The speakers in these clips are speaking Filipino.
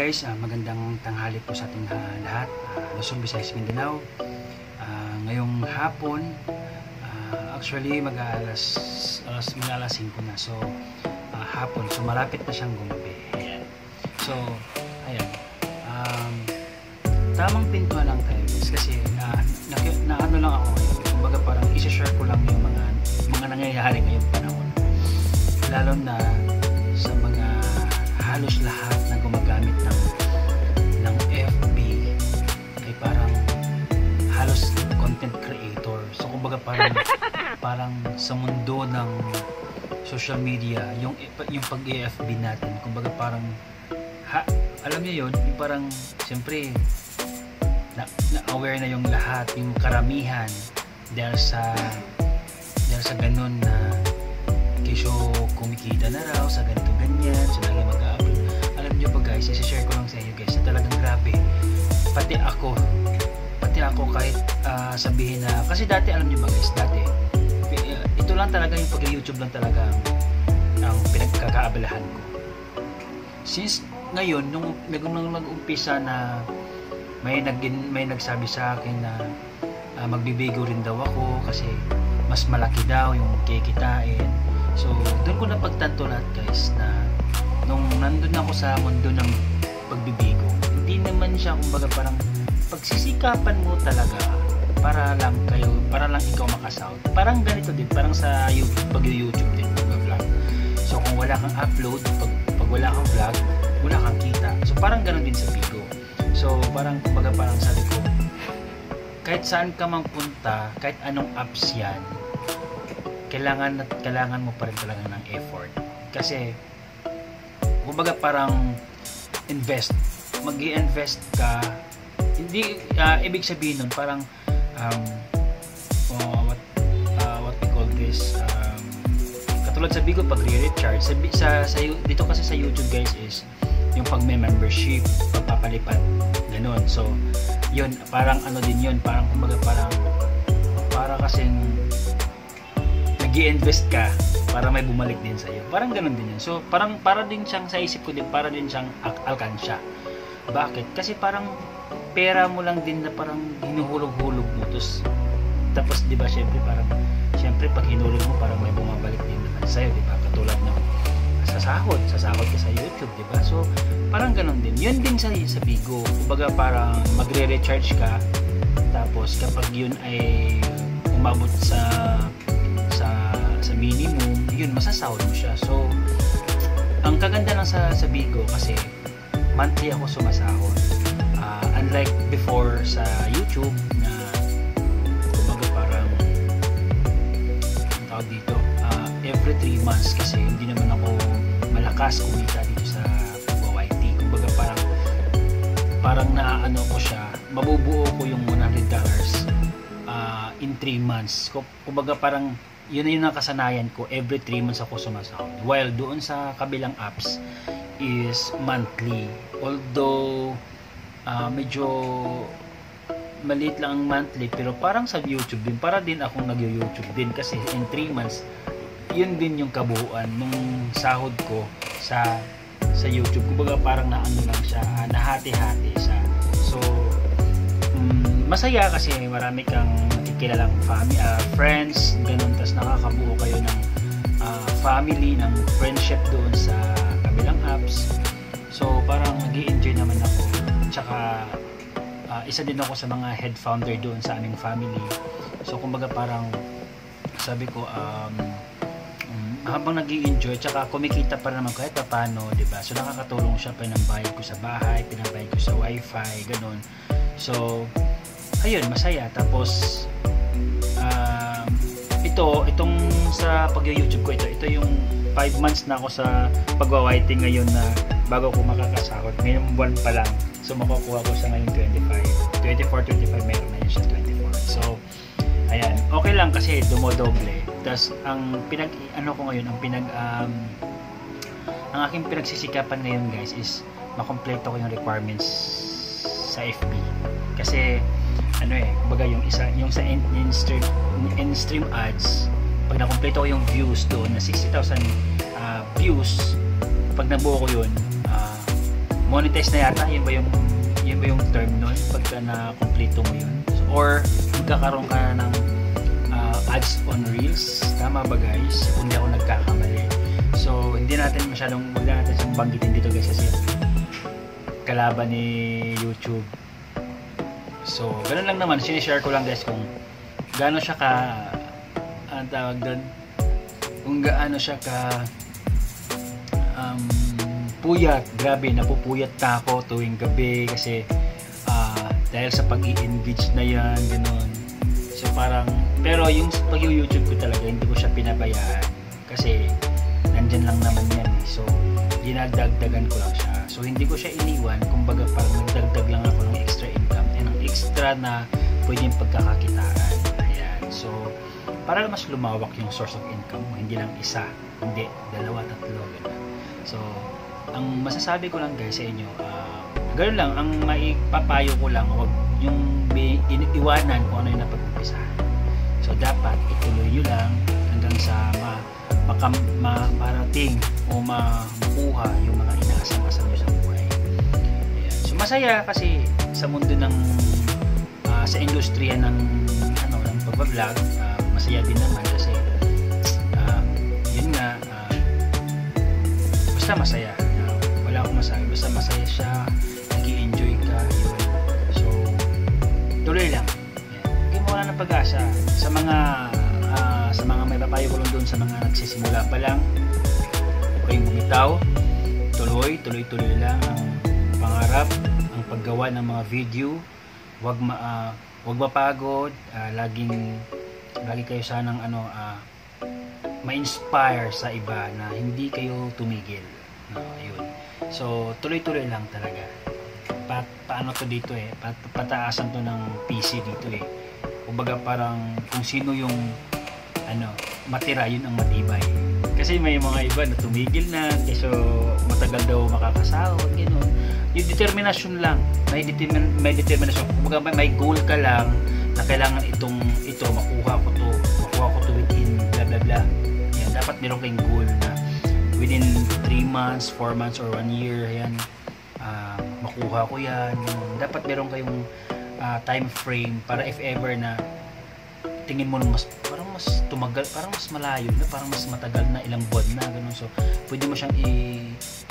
guys, magandang tanghali po sa ating lahat. Luzon, Visayas, Mindanao. Ngayong hapon, actually mag-aalas 5 na. So, hapon. So, malapit na siyang gumabi. Ayan. So, ayan. Tamang pintuan lang tayo guys. Kasi, ano lang ako ngayon. Kumbaga parang isa-share ko lang yung mga nangyayari ngayong panahon. Lalo na sa mga halos lahat na gumagamit ng FB ay parang halos content creator. So kumbaga parang sa mundo ng social media, yung pag-FB natin, kumbaga parang alam niyo yun, yung parang siyempre na-aware na yung lahat, yung karamihan dahil sa ganun na kesyo kumikita na raw sa ganito ganyan, so lagi mag-upload. Alam nyo ba guys, i-share ko lang sa inyo guys na talagang grabe, pati ako kahit sabihin na, kasi dati alam nyo ba guys, dati ito lang talaga yung pag-YouTube lang talaga ang pinagkakaabalahan ko. Since ngayon nung nag-umpisa na may nagsabi sa akin na magbibigo rin daw ako kasi mas malaki daw yung kikitain. So, doon ko napagtanto lahat guys na nung nandun ako sa mundo ng pagbibigo, hindi naman siya kumbaga parang pagsisikapan mo talaga para lang ikaw makasahod. Parang ganito din, parang sa pag-YouTube din, pag-vlog. So, kung wala kang upload, pag wala kang vlog, wala kang kita. So, parang ganoon din sa Bigo. So, parang kumbaga parang sabi ko, kahit saan ka mang punta, kahit anong apps yan, kailangan mo pa rin talaga ng effort. Kasi kumbaga parang mag-i-invest ka, hindi ibig sabihin nun parang what we call this, katulad sa Bigo pag re-recharge dito kasi sa YouTube guys is yung pag-membership, pagpapalipat, ganun. So yun, parang ano din yun, parang kumbaga para kasing nag-i-invest ka para may bumalik din sa iyo. Parang ganoon din 'yan. So, para din siyang sa isip ko din, para din siyang alkansya. Bakit? Kasi parang pera mo lang din na parang hinuhulog-hulog mo. Tapos 'di ba, syempre pag hinulog mo parang may bumabalik din naman sa iyo, 'di ba? Katulad ng sasahod ka sa YouTube, 'di ba? So, parang ganoon din. 'Yun din sa Bigo. Kumbaga parang magre-recharge ka, tapos kapag 'yun ay umabot sa minimum, yun, masasahod mo siya. So, ang kaganda lang sa Bigo kasi monthly ako sumasahod. Unlike before sa YouTube na kumbaga parang tawag dito, every 3 months kasi hindi naman ako malakas kumita dito sa pag-YT. Kumbaga parang naano ko siya, mabubuo ko yung $100 in 3 months. Kumbaga parang yun na yung nakasanayan ko, every 3 months ako sumasahod. While doon sa kabilang apps is monthly. Although medyo maliit lang ang monthly, pero parang sa YouTube din, para din akong nag-YouTube din kasi in 3 months yun din yung kabuuan nung sahod ko sa YouTube. Kumbaga parang naano lang siya, nahati-hati siya. So masaya kasi marami kang kilalang friends, ganun, tas nakakabuo kayo ng family, ng friendship doon sa kabilang apps. So parang nag-i-enjoy naman ako. Tsaka isa din ako sa mga head founder doon sa aming family. So kumbaga parang sabi ko habang nag-i-enjoy, tsaka kumikita pa naman kahit paano, diba? So nakakatulong siya, pinambayad ko sa bahay, pinambayad ko sa wifi, ganun. So ayun, masaya. Tapos itong sa pag-YouTube ko, ito yung 5 months na ako sa pag-writing ngayon na bago ko makakasahod. Ngayong buwan pa lang. So makukuha ko sa ngayon 25, meron na yun siya 24. So ayan, okay lang kasi dumodoble. Tapos ang ang aking pinagsisikapan ngayon guys is makompleto ko yung requirements sa FB. Kasi kumbaga yung sa in-stream ads, pag nakompleto ko yung views doon na 60,000 views, pag nabuo ko yun, monetize na yata, yun ba yung term nun pagka na-complete mo yun, or magkakaroon ka na ng ads on Reels, tama ba guys, kung hindi ako nagkakamali. So hindi natin masyadong, wag na natin siyang banggitin dito guys kasi kalaban ni YouTube. So ganun lang naman, sinishare ko lang guys kung gaano siya ka, ang tawag doon, kung gaano siya ka puyat. Grabe, napupuyat na ako tuwing gabi kasi dahil sa pag-i-engage na yan, gano'n. So parang, pero yung pag-YouTube ko talaga, hindi ko siya pinabayaan kasi nandyan lang naman yan eh. So dinadagdagan ko lang siya. So hindi ko siya iniwan, kumbaga parang nagdagdag lang ako ng extra income and ng extra na pwedeng pagkakakitaan. Ayan. So para mas lumawak yung source of income mo, hindi lang isa, hindi, dalawa, tatlo, gano'n. So ang masasabi ko lang guys sa inyo, ganoon lang, ang maipapayo ko lang, huwag yung iwanan kung ano yung napag-umpisahan. So dapat ituloy nyo lang hanggang sa marating o makuha yung mga inaasam-asam nyo sa buhay. Ayan. So masaya kasi sa mundo ng sa industriya ng pag-vlog, masaya din naman kasi yun nga, basta masaya. Wala akong masabi, basta masaya siya, nag-i-enjoy ka, yun. So tuloy lang. Hindi mo wala ng pag-asa sa mga may papayo ko lang doon sa mga nagsisimula pa lang. Huwag kayong bumitaw, tuloy lang ang pangarap, ang paggawa ng mga video. Huwag mapagod, lagi kayo sanang ma-inspire sa iba na hindi kayo tumigil. Yun. So tuloy-tuloy lang talaga. Paano to dito eh? Pataasan to ng PC dito eh. Kumbaga parang kung sino yung matira, yun ang matibay. Kasi may mga iba na tumigil na kasi matagal daw makakasahod, gano'n. Yung determinasyon lang, may determinasyon. Kumbaga may goal ka lang na kailangan ito makuha ko to within blah blah blah. Yan, dapat meron kayong goal na within 3 months, 4 months or 1 year, yan, makuha ko yan. Dapat meron kayong time frame para if ever na tingin mo parang mas tumagal, parang mas malayo na, parang mas matagal na, ilang buwan na, ganun. So pwede mo siyang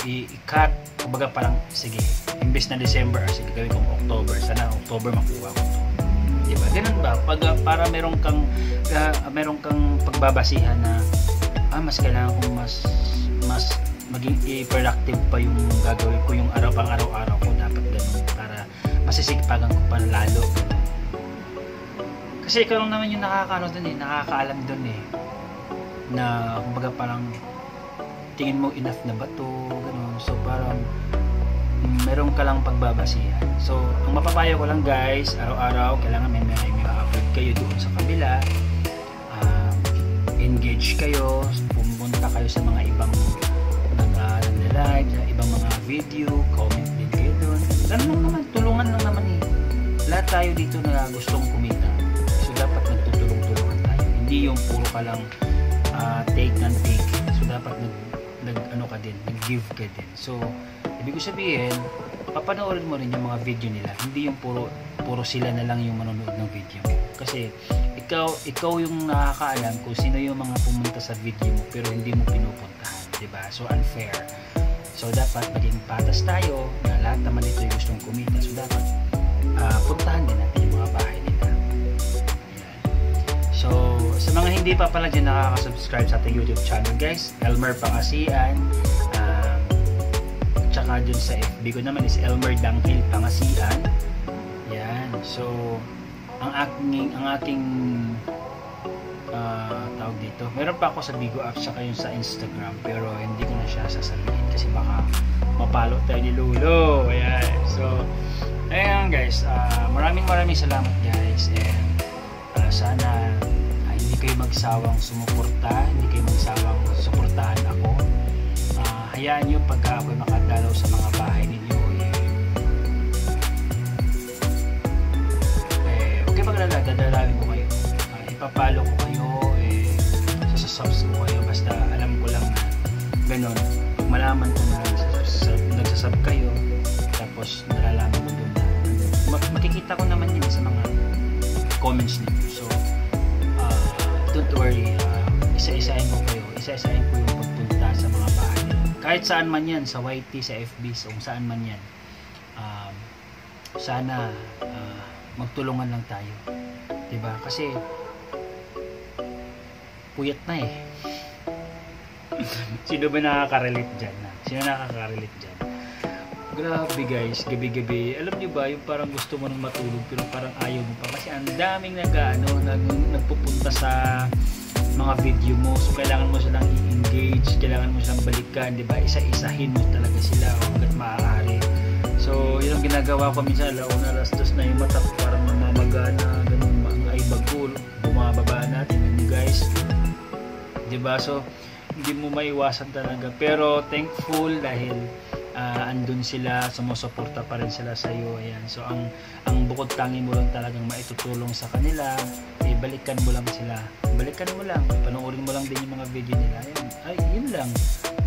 i-cut. Kumbaga parang, sige, imbes na December, sige, gawin kong October, sana October makuha ko to. Diba? Ganun ba? Para meron kang pagbabasihan na mas kailangan kong mas maging productive pa yung gagawin ko, yung araw-araw ko, dapat ganun, para masisipagan ko pa lalo. Kasi ikaw lang naman yung nakakaalam dun eh, na kumbaga parang tingin mo enough na ba to, ganun. So parang meron ka lang pagbabasihan. So ang mapapayo ko lang guys, araw-araw kailangan may upload kayo doon sa kabila, engage kayo, pumunta kayo sa mga ibang nag-live, ibang mga video, comment din kayo doon. Ganun lang naman, tulungan lang naman eh. Lahat tayo dito na gustong kumita. So dapat nagtutulong-tulungan tayo. Hindi yung puro ka lang take and take. So dapat nag-give ka din. So ibig ko sabihin, papanoorin mo rin yung mga video nila. Hindi yung puro sila na lang yung manonood ng video mo. Kasi ikaw yung nakakaalam kung sino yung mga pumunta sa video mo pero hindi mo pinupuntahan, diba? So unfair. So dapat maging patas tayo na lahat naman dito yung gustong kumita. So dapat puntahan din natin yung mga bahay nila. Ayan. So sa mga hindi pa pala dyan nakaka-subscribe sa ating YouTube channel guys, Elmer Pangasian, tsaka dun sa FB ko naman is Elmer Dangkil Pangasian. Yan. So ang aking tawag dito, meron pa ako sa Bigo app saka yung sa Instagram, pero hindi ko na siya sasabihin kasi baka mapalo tayo ni Lolo. Ayan. So ayan guys, maraming salamat guys, and sana hindi kayo magsawang sumuporta, hindi kayo magsawang suportahan ako. Hayaan nyo pagka ako'y makadalaw sa mga bahay ninyo, huwag kayo maglala, dadalawin ko kayo, ipapalo ko kayo, sasubs ko kayo, basta alam ko lang na gano'n. Pag malaman ko na nagsasub kayo, comments ninyo. So don't worry, isa-isahin ko kayo, isa-isahin ko yung pagpunta sa mga bahay nila. Kahit saan man yan, sa YT, sa FB, kung saan man yan. Sana magtulungan lang tayo, diba? Kasi puyat na eh. Sino ba nakaka-relate dyan? Sino nakaka-relate dyan? Grabe guys, gabi-gabi. Alam niyo ba, yung parang gusto mo nang matulog pero parang ayaw mo pa kasi ang daming nagpupunta sa mga video mo. So kailangan mo silang i-engage, kailangan mo silang balikan, di ba? Isa-isahin mo talaga sila hangga't maaari. So yun ang ginagawa ko minsan, alas 2 na yung mata ko parang mamamagana, ganun mga ibagul, bumababa natin yun guys. Di ba? So hindi mo maiwasan talaga. Pero thankful dahil andun sila, sumusuporta pa rin sila sa iyo. Ayan. So ang bukod tangi mo lang talagang maitutulong sa kanila, balikan mo lang sila. Balikan mo lang, panoorin mo lang din yung mga video nila. Ayan. Ay, yun lang.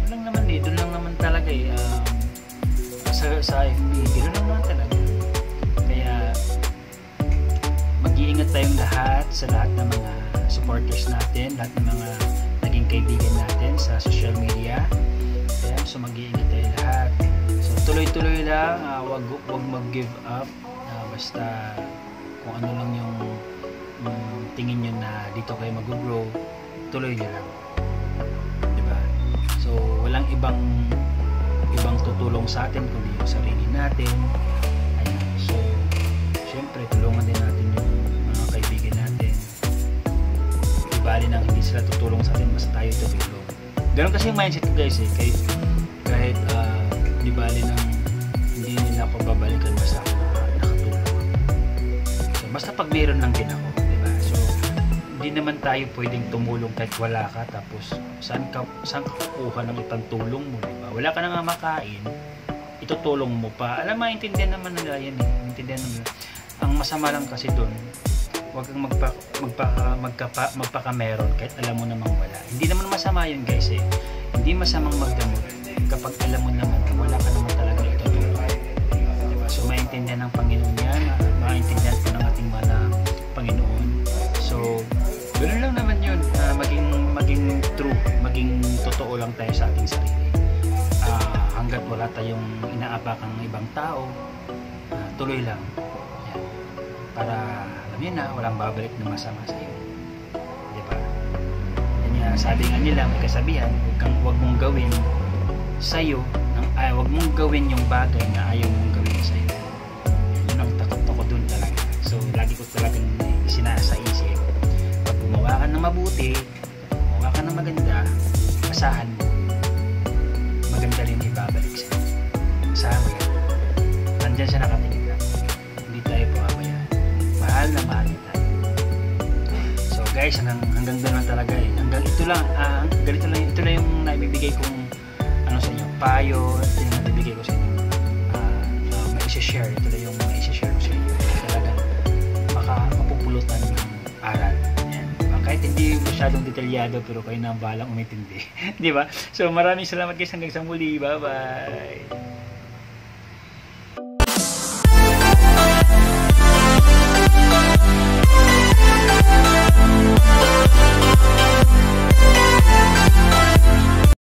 Yun lang naman eh. Doon lang naman talaga eh. Sa FB, ganoon lang naman talaga. Kaya mag-iingat tayong lahat sa lahat ng mga supporters natin, lahat ng mga naging kaibigan natin sa social media. Ayan, so mag-iingat tayo lahat. So tuloy-tuloy lang, wag mag-give up. Basta kung ano lang yung tingin nyo na dito kayo mag-grow, tuloy nyo lang. Diba? So walang ibang tutulong sa atin kundi yung sarili natin. Ayan. So syempre tulungan din natin yung mga kaibigan natin. Di bali nang hindi sila tutulong sa atin, basta tayo tutulong. Ganun kasi yung mindset ko guys eh. Kahit di bali nang hindi nila ako babalikan, basta ako nakatulong. So basta pag meron lang din ako, di ba? So hindi naman tayo pwedeng tumulong kahit wala ka, tapos saan ka kukuha ng ibang tulong mo, di ba? Wala ka na nga makain, itutulong mo pa. Alam, maintindihan naman nila yan eh. Maintindihan naman. Ang masama lang kasi doon, huwag kang magpaka-meron kahit alam mo namang wala. Hindi naman masama yun guys eh. Hindi masamang magdamot kapag alam mo naman wala ka naman talaga itutulong. Diba? So maintindihan ng Panginoon yan, maintindihan po ng ating mga Panginoon. So ganoon lang naman yun, maging true, maging totoo lang tayo sa ating sarili. Hanggat wala tayong inaapakang ibang tao, tuloy lang. Yan. Para alam niyo na, walang babalik na masama sa iyo. Di ba? Yan nga, sabi nga nila, may kasabihan, huwag mong gawin sa'yo, huwag mong gawin yung bagay na ayaw mong gawin sa'yo. Yun ang takot ako dun talaga. So, lagi ko talagang isinasaisip. Pag gumawa ka ng mabuti, gumawa ka ng maganda, asahan mo. Maganda rin ibabalik sa'yo. Asahan mo yan. Nandyan siya nakatingin lang. Hindi tayo pababayaan. Mahal na mahal tayo. So guys, hanggang doon lang talaga eh. Hanggang ito lang yung naibibigay kong sa inyo, payo, ito yung naibibigay ko sa inyo. Mai-share. Ito lang yung mai-share ko sa inyo. Talagang mapupulutan yung aral. Kahit hindi masyadong detalyado, pero kayo na ang balang umintindi. Di ba? So maraming salamat guys, hanggang sa muli. Bye bye.